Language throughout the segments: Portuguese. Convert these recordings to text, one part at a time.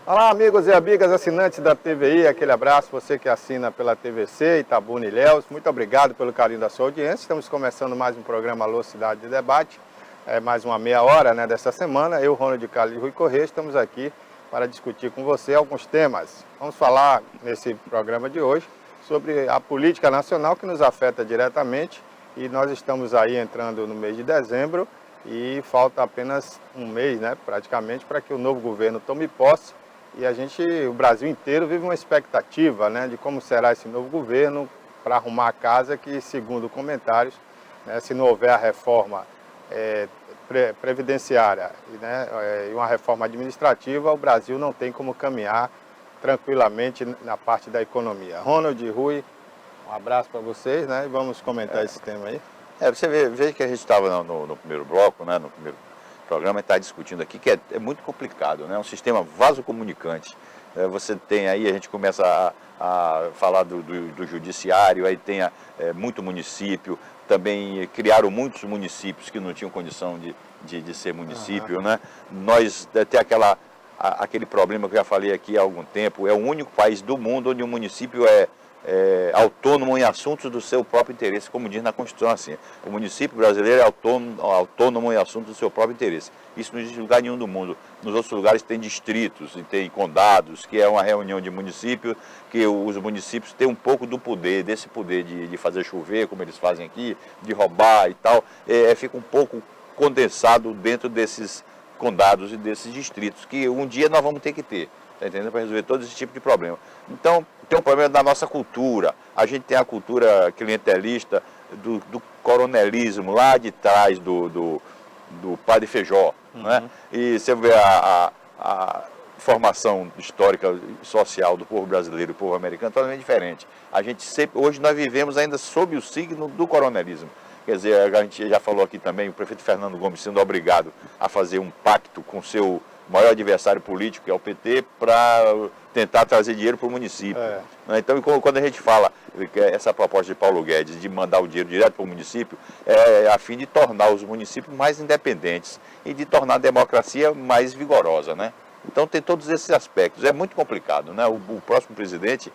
Olá, amigos e amigas assinantes da TVI, aquele abraço, você que assina pela TVC, Itabuna e Ilhéus, muito obrigado pelo carinho da sua audiência. Estamos começando mais um programa Alô Cidade de Debate, mais uma meia hora dessa semana. Eu, Ronald Carlos e Rui Corrêa, estamos aqui para discutir com você alguns temas. Vamos falar nesse programa de hoje sobre a política nacional que nos afeta diretamente e nós estamos aí entrando no mês de dezembro e falta apenas um mês, praticamente, para que o novo governo tome posse. E o Brasil inteiro vive uma expectativa, de como será esse novo governo para arrumar a casa que, segundo comentários, se não houver a reforma previdenciária e uma reforma administrativa, o Brasil não tem como caminhar tranquilamente na parte da economia. Ronald e Rui, um abraço para vocês, e vamos comentar esse tema aí. Você vê que a gente estava no primeiro bloco, no primeiro programa, está discutindo aqui que é muito complicado, um sistema vasocomunicante. Você tem aí, a gente começa a falar do judiciário, aí tem muito município, também criaram muitos municípios que não tinham condição de ser município, Nós tem aquele problema que eu já falei aqui há algum tempo, é o único país do mundo onde o município é autônomo em assuntos do seu próprio interesse, como diz na Constituição assim. O município brasileiro é autônomo em assuntos do seu próprio interesse. Isso não existe em lugar nenhum do mundo. Nos outros lugares tem distritos e tem condados, que é uma reunião de municípios, que os municípios têm um pouco do poder, desse poder de fazer chover, como eles fazem aqui, de roubar e tal. Fica um pouco condensado dentro desses condados e desses distritos, que um dia nós vamos ter que ter. Está entendendo? Para resolver todo esse tipo de problema. Então, tem um problema da nossa cultura. A gente tem a cultura clientelista do coronelismo lá de trás do Padre Feijó. E você vê a formação histórica e social do povo brasileiro e do povo americano totalmente diferente. Hoje nós vivemos ainda sob o signo do coronelismo. Quer dizer, a gente já falou aqui também, o prefeito Fernando Gomes sendo obrigado a fazer um pacto com o seu maior adversário político, que é o PT, para tentar trazer dinheiro para o município. Então, quando a gente fala que essa proposta de Paulo Guedes de mandar o dinheiro direto para o município, é a fim de tornar os municípios mais independentes e de tornar a democracia mais vigorosa, Então, tem todos esses aspectos. É muito complicado, O próximo presidente,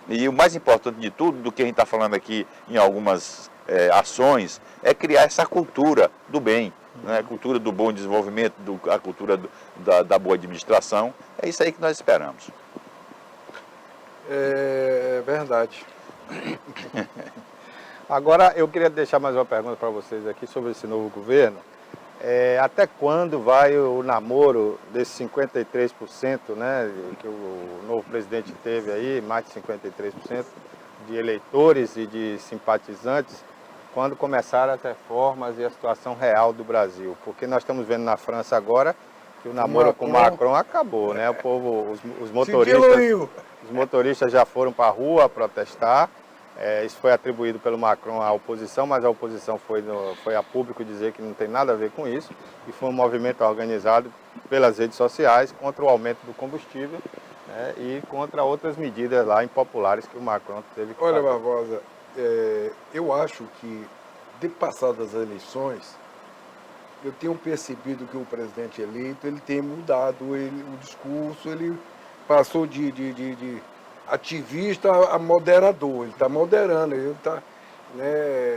e o mais importante de tudo, do que a gente está falando aqui em algumas ações, é criar essa cultura do bem, a cultura do bom desenvolvimento, a cultura da boa administração. É isso aí que nós esperamos. É verdade. Agora, eu queria deixar mais uma pergunta para vocês aqui sobre esse novo governo. Até quando vai o namoro desses 53%, que o novo presidente teve aí, mais de 53% de eleitores e de simpatizantes, quando começaram as reformas e a situação real do Brasil? Porque nós estamos vendo na França agora que o namoro com o Macron acabou, O povo, os motoristas já foram para a rua protestar. Isso foi atribuído pelo Macron à oposição, mas a oposição foi a público dizer que não tem nada a ver com isso. E foi um movimento organizado pelas redes sociais contra o aumento do combustível e contra outras medidas lá impopulares que o Macron teve que fazer. Olha, Barbosa, eu acho que, de passadas as eleições, eu tenho percebido que o presidente eleito ele tem mudado o discurso, ele passou de ativista a moderador, ele está moderando, ele está...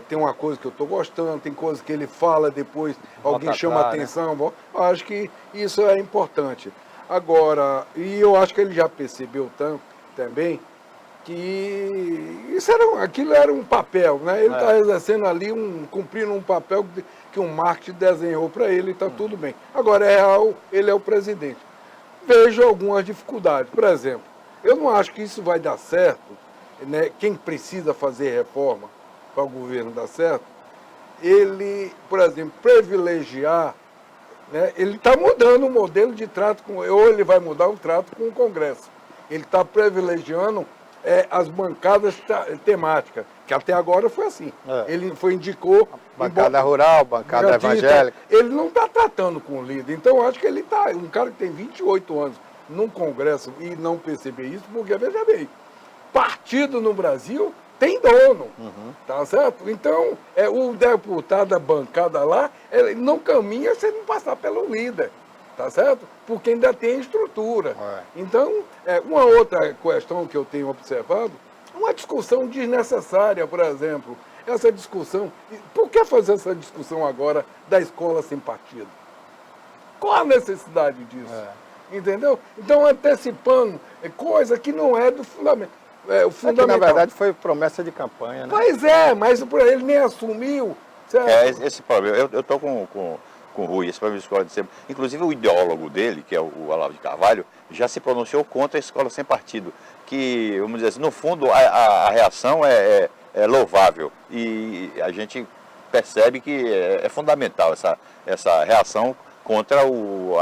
tem uma coisa que eu estou gostando, tem coisas que ele fala, depois alguém chama a atenção. Eu acho que isso é importante. Agora, e eu acho que ele já percebeu também que aquilo era um papel, Ele está exercendo ali, cumprindo um papel que um marketing desenhou para ele e está tudo bem. Agora, é real, ele é o presidente. Vejo algumas dificuldades. Por exemplo, eu não acho que isso vai dar certo, Quem precisa fazer reforma para o governo dar certo, ele, por exemplo, privilegiar né, ele está mudando o modelo de trato, ou ele vai mudar o trato com o Congresso. Ele está privilegiando as bancadas temáticas, que até agora foi assim. Ele indicou... Bancada rural, bancada evangélica. Ele não está tratando com o líder. Então, eu acho que ele está... Um cara que tem 28 anos num Congresso e não perceber isso, porque, veja bem, partido no Brasil tem dono, tá certo? Então, o deputado da bancada lá, ele não caminha se não passar pelo líder, tá certo? Porque ainda tem estrutura. Então, uma outra questão que eu tenho observado, uma discussão desnecessária, por exemplo, essa discussão, por que fazer essa discussão agora da escola sem partido? Qual a necessidade disso? Entendeu? Então, antecipando coisa que não é do fundamento. O fundamental. Que, na verdade, foi promessa de campanha, né? Pois é, mas ele nem assumiu. Certo? Esse problema. Eu estou com o Rui, esse problema de escola de sempre. Inclusive, o ideólogo dele, que é o Olavo de Carvalho, já se pronunciou contra a escola sem partido. Que, vamos dizer assim, no fundo, a reação é louvável. E a gente percebe que é fundamental essa reação contra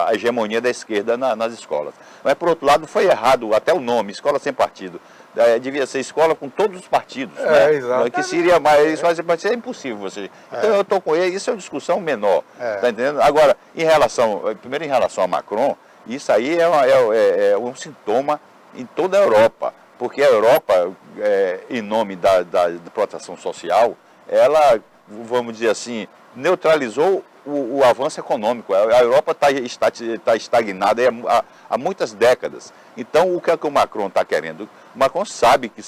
a hegemonia da esquerda nas escolas. Mas, por outro lado, foi errado até o nome, escola sem partido. Devia ser escola com todos os partidos. Né? Exato. Que seria mais, isso é impossível você. Então eu estou com ele, isso é uma discussão menor. Tá entendendo? Agora, primeiro em relação a Macron, isso aí é um sintoma em toda a Europa. Porque a Europa, em nome da proteção social, ela, vamos dizer assim, neutralizou o avanço econômico. A Europa está estagnada há muitas décadas. Então, o que é que o Macron está querendo? O Macron soube e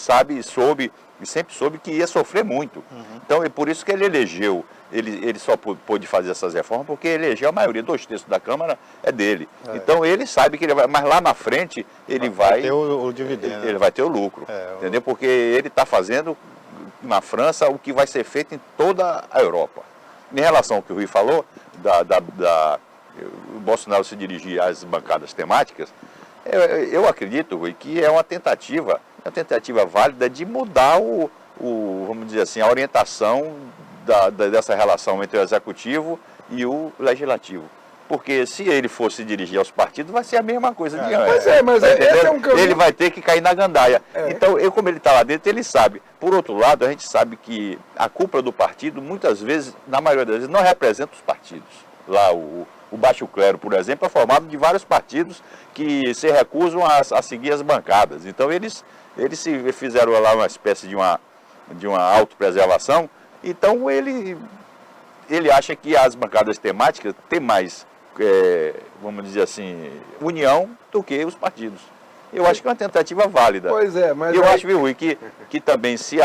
sempre soube que ia sofrer muito. Então, é por isso que ele elegeu. Ele só pôde fazer essas reformas porque elegeu a maioria, 2/3 da Câmara é dele. Então, ele sabe que ele vai, mas lá na frente ele vai ter o dividendo. Ele vai ter o lucro, entendeu? Porque ele está fazendo na França o que vai ser feito em toda a Europa. Em relação ao que o Rui falou, o Bolsonaro se dirigir às bancadas temáticas, eu acredito, Rui, que é uma tentativa válida de mudar vamos dizer assim, a orientação dessa relação entre o executivo e o legislativo. Porque se ele fosse dirigir aos partidos, vai ser a mesma coisa. Mas esse é um caminho. Ele vai ter que cair na gandaia. Então, como ele está lá dentro, ele sabe. Por outro lado, a gente sabe que a cúpula do partido, muitas vezes, na maioria das vezes, não representa os partidos. Lá, o Baixo Clero, por exemplo, é formado de vários partidos que se recusam a seguir as bancadas. Então, eles se fizeram lá uma espécie de uma autopreservação. Então, ele acha que as bancadas temáticas têm mais, vamos dizer assim, união do que os partidos. Eu acho que é uma tentativa válida. Pois é, mas... Eu acho, viu, Rui, que também se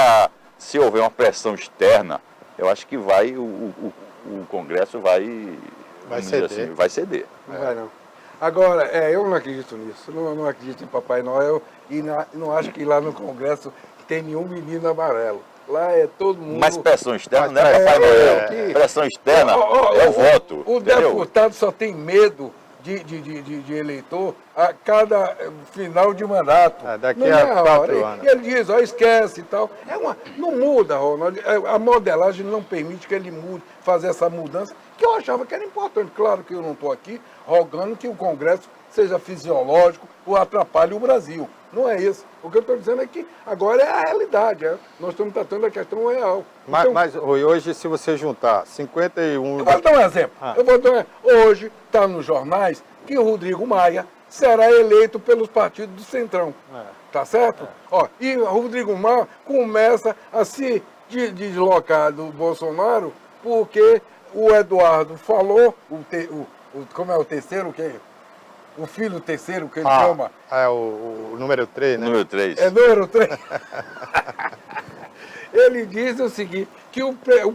houver uma pressão externa, eu acho que o Congresso vai ceder. Assim, vai ceder. Não vai não. Agora, eu não acredito nisso. Não acredito em Papai Noel e não acho que lá no Congresso tem nenhum menino amarelo. Lá é todo mundo... Mas pressão externa não é Papai Noel. Pressão externa é o voto. O deputado só tem medo de eleitor a cada final de mandato. Daqui a 4 anos. E ele diz, esquece e tal. Não muda, Ronald. A modelagem não permite que ele mude, fazer essa mudança, que eu achava que era importante. Claro que eu não estou aqui rogando que o Congresso seja fisiológico ou atrapalhe o Brasil. Não é isso. O que eu estou dizendo é que agora é a realidade. Nós estamos tratando a questão real. Mas Rui, hoje, se você juntar 51... Eu vou dar um exemplo. Hoje está nos jornais que o Rodrigo Maia será eleito pelos partidos do Centrão. Tá certo? E o Rodrigo Maia começa a se deslocar do Bolsonaro porque o Eduardo falou, como é o terceiro, o filho terceiro que ele chama. O número 3, né? Número 3. É número 3. Ele diz o seguinte, que o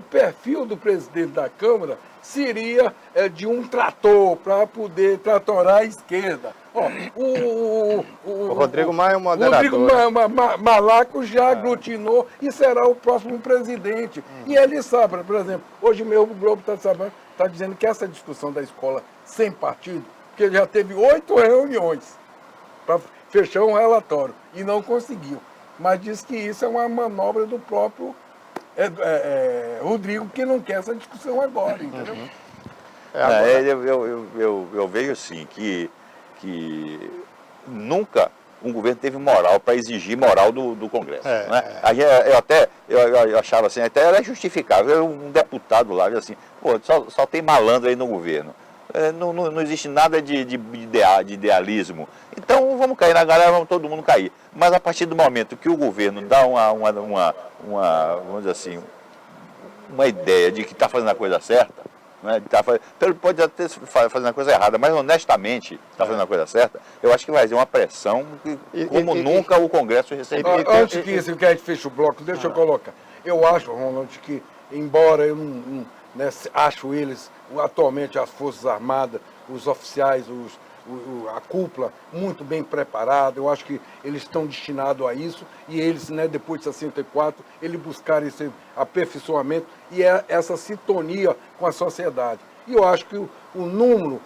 perfil do presidente da Câmara seria de um trator, para poder tratorar a esquerda. O Rodrigo Maia é um moderador. O Rodrigo Malaco já aglutinou e será o próximo presidente. E ele sabe, por exemplo, hoje mesmo o Globo está dizendo que essa discussão da escola sem partido, que ele já teve 8 reuniões para fechar um relatório e não conseguiu. Mas diz que isso é uma manobra do próprio Rodrigo, que não quer essa discussão agora, entendeu? Eu vejo assim que nunca um governo teve moral para exigir moral do Congresso. Né? Eu achava assim, até era justificável. Um deputado lá, assim, pô, só tem malandro aí no governo. Não existe nada de idealismo. Então vamos cair na galera, vamos todo mundo cair. Mas a partir do momento que o governo dá vamos dizer assim, uma ideia de que está fazendo a coisa certa, né, ele pode até fazendo a coisa errada, mas honestamente está fazendo a coisa certa, eu acho que vai ser uma pressão como nunca o Congresso recebeu. Antes que a gente feche o bloco, deixa eu colocar. Eu acho, Ronald, que embora eu não acho eles, atualmente as Forças Armadas, os oficiais, a cúpula, muito bem preparada, eu acho que eles estão destinados a isso, e eles, né, depois de 64, eles buscaram esse aperfeiçoamento e essa sintonia com a sociedade. E eu acho que o número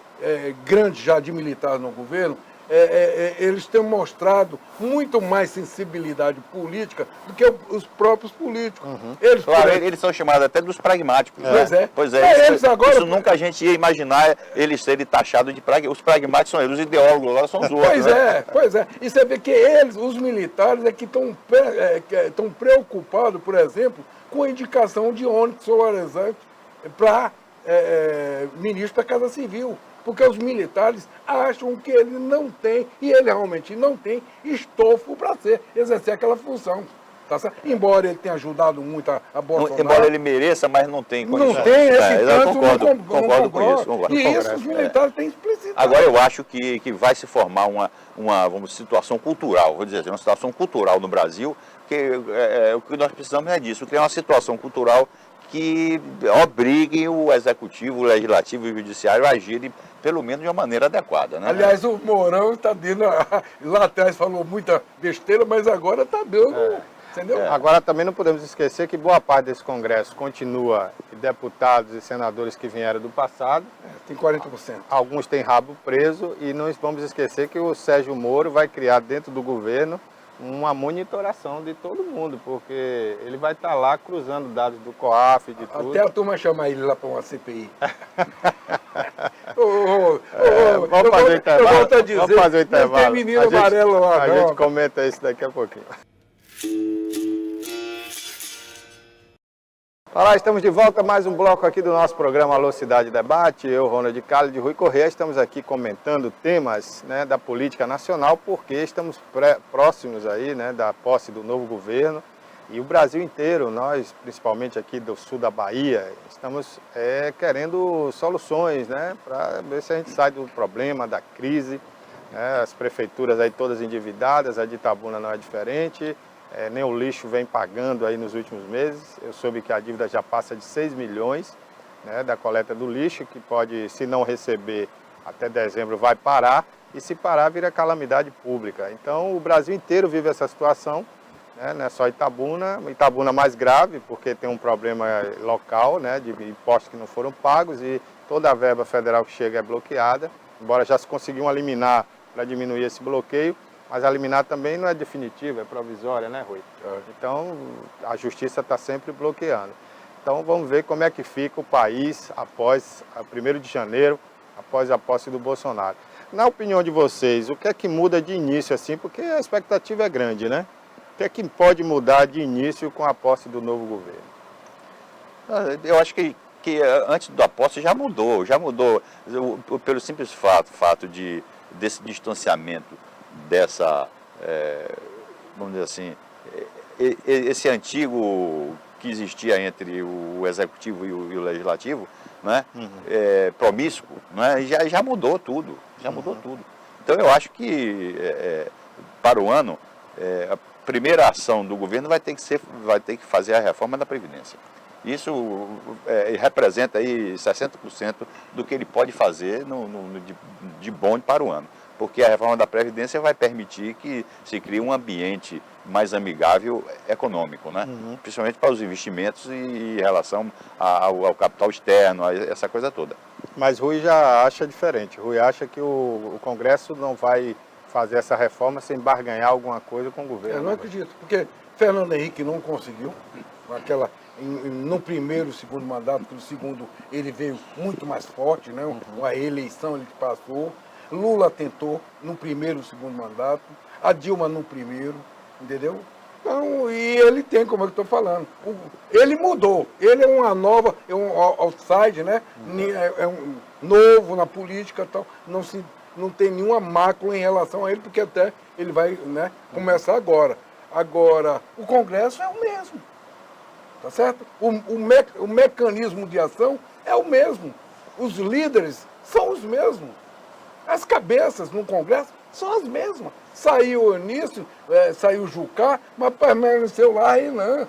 grande já de militares no governo, eles têm mostrado muito mais sensibilidade política do que os próprios políticos. Eles são chamados até dos pragmáticos. Pois é. Isso nunca a gente ia imaginar eles serem taxados de pragmáticos. Os pragmáticos são eles, os ideólogos lá são os outros. Pois é. E você vê que os militares, que estão preocupados, por exemplo, com a indicação de ônibus solarizante para ministro da Casa Civil. Porque os militares acham que ele não tem, e ele realmente não tem, estofo para exercer aquela função. Tá certo? Embora ele tenha ajudado muito a Bolsonaro. Embora ele mereça, mas não tem condições. Não tem esse tanto, concordo com isso. E isso os militares têm explicitado. Agora eu acho que vai se formar uma situação cultural, vou dizer assim, uma situação cultural no Brasil, que o que nós precisamos é disso, criar uma situação cultural que obriguem o Executivo, o Legislativo e o Judiciário a agirem pelo menos de uma maneira adequada. Né? Aliás, o Mourão está dando, lá atrás falou muita besteira, mas agora está dando, entendeu? Agora também não podemos esquecer que boa parte desse Congresso continua deputados e senadores que vieram do passado. Tem 40%. Alguns têm rabo preso e não vamos esquecer que o Sérgio Moro vai criar dentro do governo uma monitoração de todo mundo, porque ele vai estar lá cruzando dados do COAF, de tudo. Até a turma chamar ele lá para uma CPI. Vamos fazer o intervalo. Eu volto a dizer, vamos fazer o intervalo. Tem menino amarelo lá. A gente comenta isso daqui a pouquinho. Olá, estamos de volta a mais um bloco aqui do nosso programa Alô Cidade Debate. Eu, Ronald Cali de Rui Corrêa, estamos aqui comentando temas, né, da política nacional, porque estamos próximos aí, né, da posse do novo governo. E o Brasil inteiro, nós, principalmente aqui do sul da Bahia, estamos querendo soluções, né, para ver se a gente sai do problema, da crise. Né, as prefeituras aí todas endividadas, a de Itabuna não é diferente. Nem o lixo vem pagando aí nos últimos meses. Eu soube que a dívida já passa de 6 milhões, né, da coleta do lixo, que pode, se não receber até dezembro, vai parar, e se parar vira calamidade pública. Então o Brasil inteiro vive essa situação, né, não é só Itabuna mais grave, porque tem um problema local, né, de impostos que não foram pagos, e toda a verba federal que chega é bloqueada, embora já se conseguiu uma liminar para diminuir esse bloqueio. Mas a liminar também não é definitiva, é provisória, né, Rui? Então, a justiça está sempre bloqueando. Então, vamos ver como é que fica o país após 1º de janeiro, após a posse do Bolsonaro. Na opinião de vocês, o que é que muda de início, assim, porque a expectativa é grande, né? O que é que pode mudar de início com a posse do novo governo? Eu acho que antes da posse já mudou pelo simples fato desse distanciamento, dessa, vamos dizer assim, esse antigo que existia entre o Executivo e o Legislativo, né, promíscuo, né, já mudou tudo, Então eu acho que para o ano, a primeira ação do governo vai ter que fazer a reforma da Previdência. Isso representa aí 60% do que ele pode fazer de bom para o ano. Porque a reforma da Previdência vai permitir que se crie um ambiente mais amigável econômico, né? Principalmente para os investimentos e em relação ao capital externo, a essa coisa toda. Mas Rui já acha diferente. Rui acha que o Congresso não vai fazer essa reforma sem barganhar alguma coisa com o governo. Eu não acredito, porque Fernando Henrique não conseguiu, com aquela no primeiro e segundo mandato, porque no segundo ele veio muito mais forte, né? A eleição ele passou. Lula tentou no primeiro e segundo mandato, a Dilma no primeiro, entendeu? Então, e ele tem, como eu estou falando, ele mudou, ele é uma nova, é um outside, né? É um novo na política e tal, não tem nenhuma mácula em relação a ele, porque até ele vai, né, começar agora. Agora, o Congresso é o mesmo, tá certo? O mecanismo de ação é o mesmo, os líderes são os mesmos, as cabeças no Congresso são as mesmas. Saiu o Onísio, saiu o Jucá, mas permaneceu lá a Renan,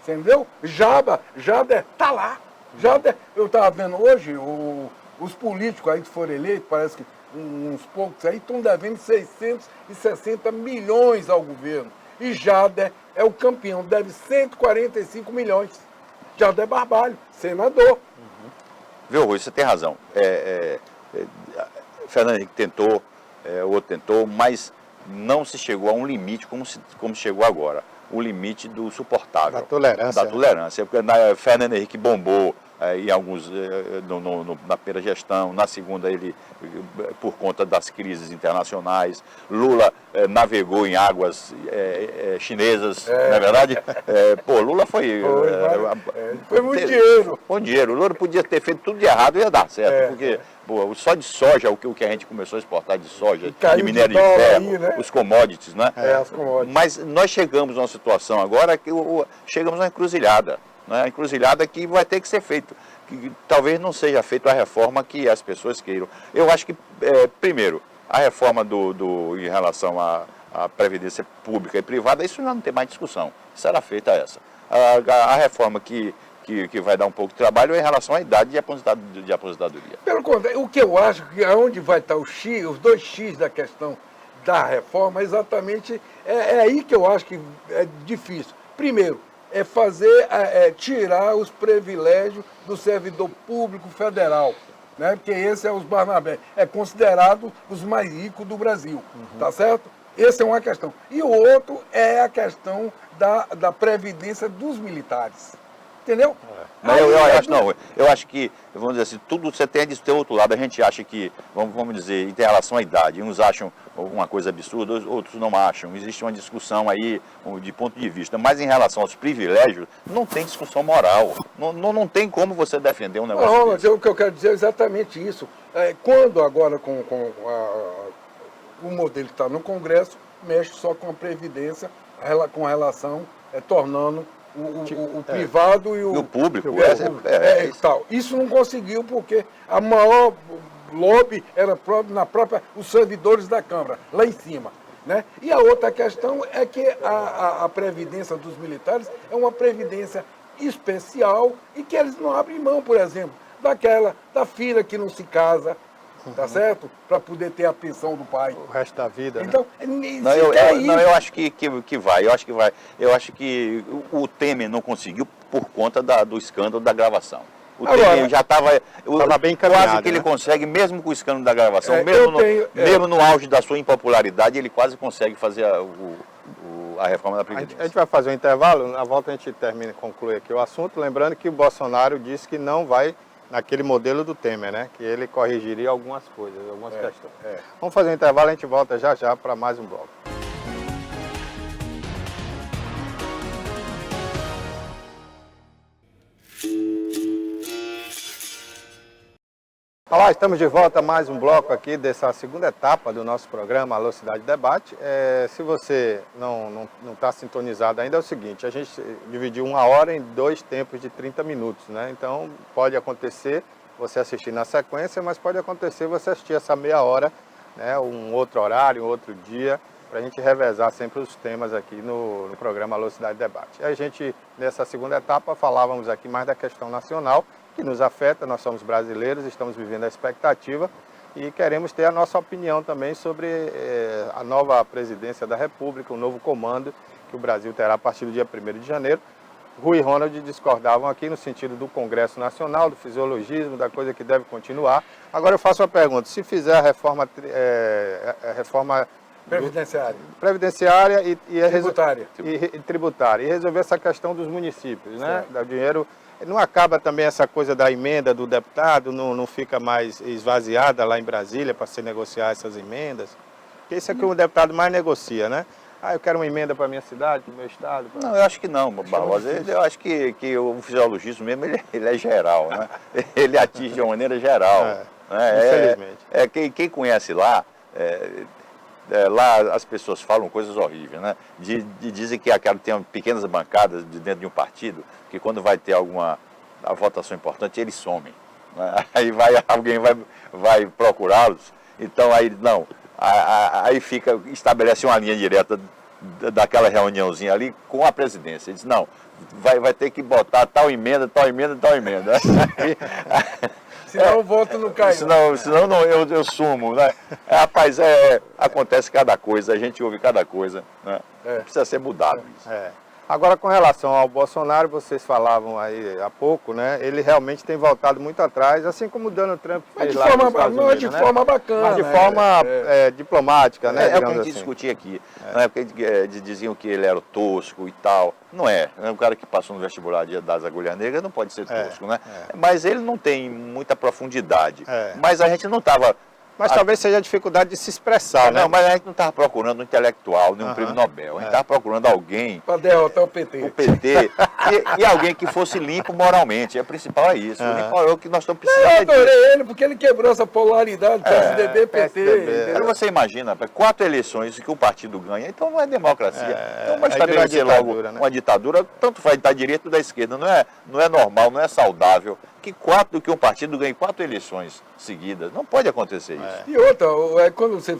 entendeu? Jader tá lá. Jader, eu estava vendo hoje, os políticos aí que foram eleitos, parece que uns poucos aí, estão devendo 660 milhões ao governo. E Jader é o campeão, deve 145 milhões. Jader Barbalho, senador. Viu, Rui, você tem razão. Fernando Henrique tentou, o outro tentou, mas não se chegou a um limite como chegou agora. O limite do suportável. Da tolerância. Da tolerância. Porque Fernando Henrique bombou em alguns, na primeira gestão, na segunda ele, por conta das crises internacionais. Lula navegou em águas chinesas, não é verdade? Lula foi muito dinheiro. Bom dinheiro. O Lula podia ter feito tudo de errado e ia dar certo, porque só de soja, o que a gente começou a exportar de soja, de minério de ferro, aí, né? os commodities, né? As commodities. Mas nós chegamos a uma situação agora que chegamos a uma encruzilhada. Né? A encruzilhada que vai ter que ser feito. Que talvez não seja feita a reforma que as pessoas queiram. Eu acho que, primeiro, a reforma em relação à previdência pública e privada, isso não tem mais discussão. Será feita essa. A reforma que vai dar um pouco de trabalho é em relação à idade de aposentadoria. Pelo contrário, o que eu acho que aonde vai estar os dois X da questão da reforma, exatamente, é aí que eu acho que é difícil. Primeiro, tirar os privilégios do servidor público federal, né? Porque esse é os Barnabé, é considerado os mais ricos do Brasil, tá certo? Essa é uma questão. E o outro é a questão da previdência dos militares, entendeu? Mas eu acho que, vamos dizer assim, tudo você tem de ter outro lado. A gente acha que, vamos dizer, em relação à idade, uns acham uma coisa absurda, outros não acham. Existe uma discussão aí de ponto de vista. Mas em relação aos privilégios, não tem discussão moral. Não tem como você defender um negócio desse. O que eu quero dizer é exatamente isso. Quando agora com o modelo que está no Congresso, mexe só com a Previdência, com relação, tornando o privado e o público. Tal. Isso não conseguiu porque a maior lobby era os servidores da Câmara, lá em cima. Né? E a outra questão é que a previdência dos militares é uma previdência especial e que eles não abrem mão, por exemplo, da filha que não se casa, tá certo? Para poder ter a pensão do pai. O resto da vida. Então, né? Eu acho que vai. Eu acho que o Temer não conseguiu por conta do escândalo da gravação. O Temer já estava bem encaminhado, quase que ele consegue, mesmo com o escândalo da gravação, mesmo no auge da sua impopularidade, ele quase consegue fazer a reforma da Previdência. A gente vai fazer um intervalo, na volta a gente conclui aqui o assunto, lembrando que o Bolsonaro disse que não vai naquele modelo do Temer, né? Que ele corrigiria algumas coisas, algumas questões. Vamos fazer um intervalo, a gente volta já para mais um bloco. Olá, estamos de volta a mais um bloco aqui dessa segunda etapa do nosso programa Alô Cidade Debate. Se você não está sintonizado ainda, é o seguinte, a gente dividiu 1 hora em 2 tempos de 30 minutos, né? Então pode acontecer você assistir na sequência, mas pode acontecer você assistir essa meia hora, né? Um outro horário, um outro dia, para a gente revezar sempre os temas aqui no programa Alô Cidade Debate. A gente, nessa segunda etapa, falávamos aqui mais da questão nacional, que nos afeta, nós somos brasileiros, estamos vivendo a expectativa e queremos ter a nossa opinião também sobre a nova presidência da República, o novo comando que o Brasil terá a partir do dia 1º de janeiro. Rui e Ronald discordavam aqui no sentido do Congresso Nacional, do fisiologismo, da coisa que deve continuar. Agora eu faço uma pergunta, se fizer a reforma Previdenciária e tributária. E resolver essa questão dos municípios, né? O dinheiro não acaba também essa coisa da emenda do deputado, não fica mais esvaziada lá em Brasília para se negociar essas emendas. Porque isso é que o deputado mais negocia, né? Eu quero uma emenda para a minha cidade, para o meu estado. Não, eu acho que não, Barbosa. Eu acho que o fisiologismo mesmo, ele é geral, né? Ele atinge de uma maneira geral. Infelizmente. Quem conhece lá, lá as pessoas falam coisas horríveis, né? Dizem que tem pequenas bancadas dentro de um partido, que quando vai ter alguma votação importante, eles somem. Né? Aí alguém vai procurá-los, então aí não. Aí estabelece uma linha direta daquela reuniãozinha ali com a presidência. Diz, não, vai ter que botar tal emenda, tal emenda, tal emenda. Senão o voto não cai. Senão não, eu sumo. Né? Rapaz, acontece cada coisa, a gente ouve cada coisa. Né? Precisa ser mudado isso. Agora, com relação ao Bolsonaro, vocês falavam aí há pouco, né? Ele realmente tem voltado muito atrás, assim como o Donald Trump fez lá nos Estados Unidos, de forma bacana. Mas de forma diplomática, né? É o que a gente discutia aqui. Na época diziam que ele era tosco e tal. Não é. O cara que passou no vestibular das Agulhas Negras não pode ser tosco, né? Mas ele não tem muita profundidade. Mas a gente não estava... Mas talvez seja a dificuldade de se expressar, né? Não, mas a gente não estava procurando um intelectual, nem um prêmio Nobel. A gente estava procurando alguém... Para derrotar o PT. O PT. e alguém que fosse limpo moralmente. O principal é isso. É o que nós estamos precisando. Eu adorei ele, porque ele quebrou essa polaridade, PSDB, PT. Aí você imagina, 4 eleições que o partido ganha, então não é democracia. Então vai estabelecer logo uma ditadura, tanto faz da direita ou da esquerda. Não é normal, não é saudável. Que um partido ganhe 4 eleições seguidas. Não pode acontecer isso. E outra, quando você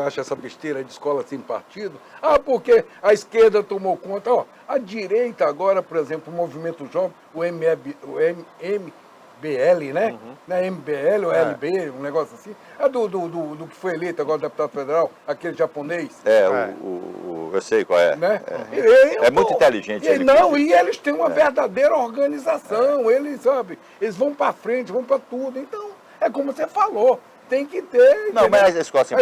acha essa besteira de escola sem partido, porque a esquerda tomou conta. A direita agora, por exemplo, o Movimento Jovem, o MBL, né? Não é MBL ou LB, um negócio assim. Do que foi eleito agora deputado federal, aquele japonês. Eu sei qual é. Né? É muito inteligente. E eles têm uma verdadeira organização, eles vão para frente, vão para tudo. Então, é como você falou, tem que ter... Não, mas a escola sem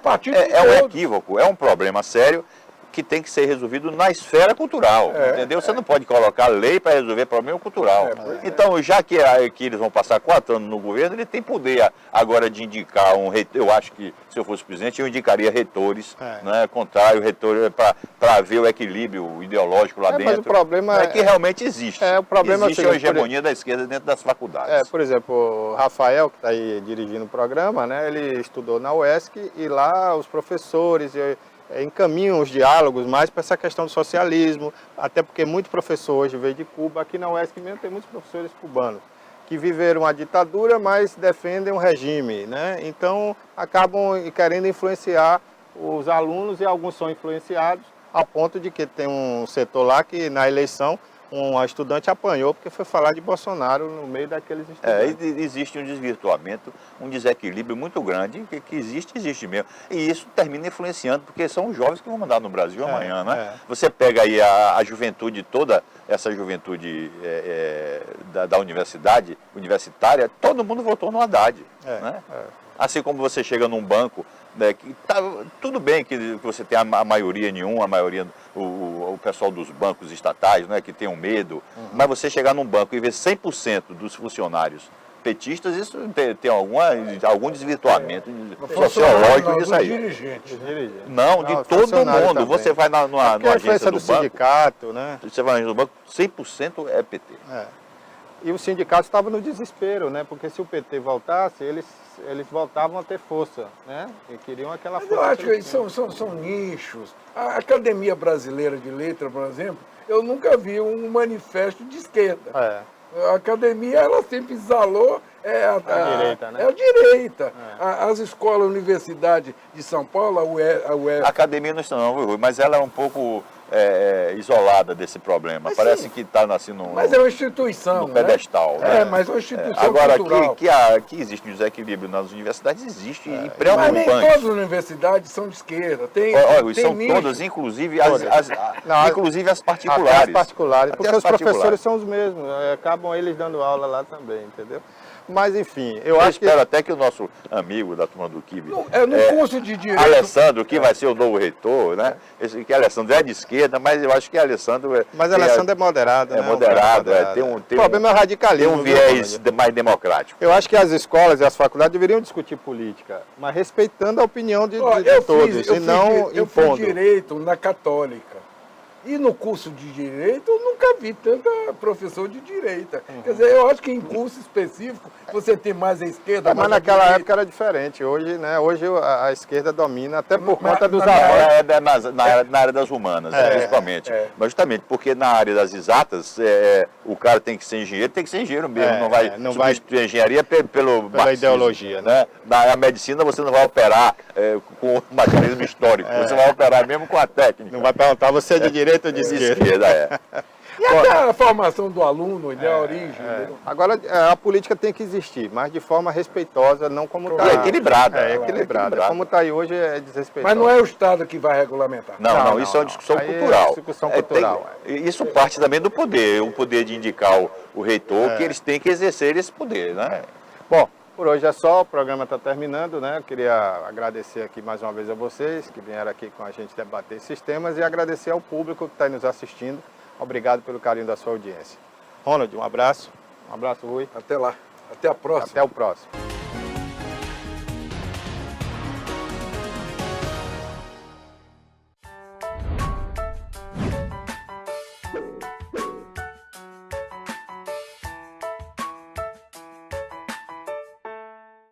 partido é um equívoco, é um problema sério que tem que ser resolvido na esfera cultural, entendeu? Você não pode colocar lei para resolver problema cultural. Então, já que eles vão passar 4 anos no governo, ele tem poder agora de indicar um reitor. Eu acho que, se eu fosse presidente, eu indicaria reitores, né, reitor para ver o equilíbrio ideológico lá dentro. Mas o problema é que realmente existe. Existe a hegemonia da esquerda dentro das faculdades. Por exemplo, o Rafael, que está aí dirigindo o programa, né, ele estudou na UESC e lá os professores encaminham os diálogos mais para essa questão do socialismo, até porque muito professor hoje veio de Cuba, aqui na UESC mesmo tem muitos professores cubanos, que viveram a ditadura, mas defendem o regime, né? Então acabam querendo influenciar os alunos e alguns são influenciados, ao ponto de que tem um setor lá que na eleição um estudante apanhou porque foi falar de Bolsonaro no meio daqueles estudantes. Existe um desvirtuamento, um desequilíbrio muito grande, que existe mesmo. E isso termina influenciando, porque são os jovens que vão mandar no Brasil amanhã, né? Você pega aí a juventude toda, essa juventude da universitária, todo mundo votou no Haddad, né? Assim como você chega num banco, né, que tudo bem que você tem a maioria o pessoal dos bancos estatais, né, que tem um medo, mas você chegar num banco e ver 100% dos funcionários petistas, isso tem algum desvirtuamento sociológico disso aí. Dirigentes. Não, de todo mundo. Também. Você vai numa agência do banco, sindicato, né? Você vai no banco, 100% é PT. E os sindicatos estavam no desespero, né? Porque se o PT voltasse, eles voltavam a ter força, né? E queriam aquela força. Eu acho que são nichos. A Academia Brasileira de Letras, por exemplo, eu nunca vi um manifesto de esquerda. A academia, ela sempre exalou a direita, né? É a direita. As escolas, a Universidade de São Paulo, a UEF... A academia não está não, mas ela é um pouco isolada desse problema. Mas parece sim, que está assim mas é uma instituição, no pedestal. Né? Mas é uma instituição agora, cultural. que existe um desequilíbrio nas universidades, existe e preocupante. Mas nem todas as universidades são de esquerda. Tem são nicho. Todas, inclusive inclusive as particulares. Porque os professores são os mesmos, acabam eles dando aula lá também, entendeu? Mas, enfim, eu Eu acho que... espero até que o nosso amigo da turma do Kibe, No curso de Direito... Alessandro, que vai ser o novo reitor, né? Esse que Alessandro é de esquerda, mas eu acho que Alessandro... Mas Alessandro é moderado, é né? moderado, Um cara tem moderado. um... O problema é o Tem radicalismo. um viu, viés Ronald? mais democrático. Eu acho que as escolas e as faculdades deveriam discutir política, mas respeitando a opinião de todos, e não eu fiz impondo. Direito na Católica. E no curso de Direito eu nunca vi tanta professor de Direita. Quer dizer, eu acho que em curso específico você tem mais a esquerda, Mas mais a naquela direita. época era diferente. Hoje, né? Hoje a esquerda domina, até por Mas- conta dos mas- avós. Na área das humanas, principalmente. é. Mas justamente porque na área das exatas, o cara tem que ser engenheiro mesmo, É, não vai não vai- substituir a engenharia pela ideologia, né? Na medicina você não vai operar com o materialismo histórico, você vai operar mesmo com a técnica. Não vai perguntar, você é de direita ou de esquerda? E até a formação do aluno, né, a origem. né? Agora, a política tem que existir, mas de forma respeitosa, não como está. E equilibrada. É equilibrada. Como está aí hoje é desrespeitosa. Mas não é o Estado que vai regulamentar. Não, isso é uma discussão Aí é cultural. discussão cultural, Isso parte também do poder, o poder de indicar o reitor, que eles têm que exercer esse poder, né? Bom, por hoje é só, o programa está terminando, né? Eu queria agradecer aqui mais uma vez a vocês que vieram aqui com a gente debater esses temas e agradecer ao público que está aí nos assistindo. Obrigado pelo carinho da sua audiência. Ronald, um abraço. Um abraço, Rui. Até lá. Até a próxima. Até o próximo.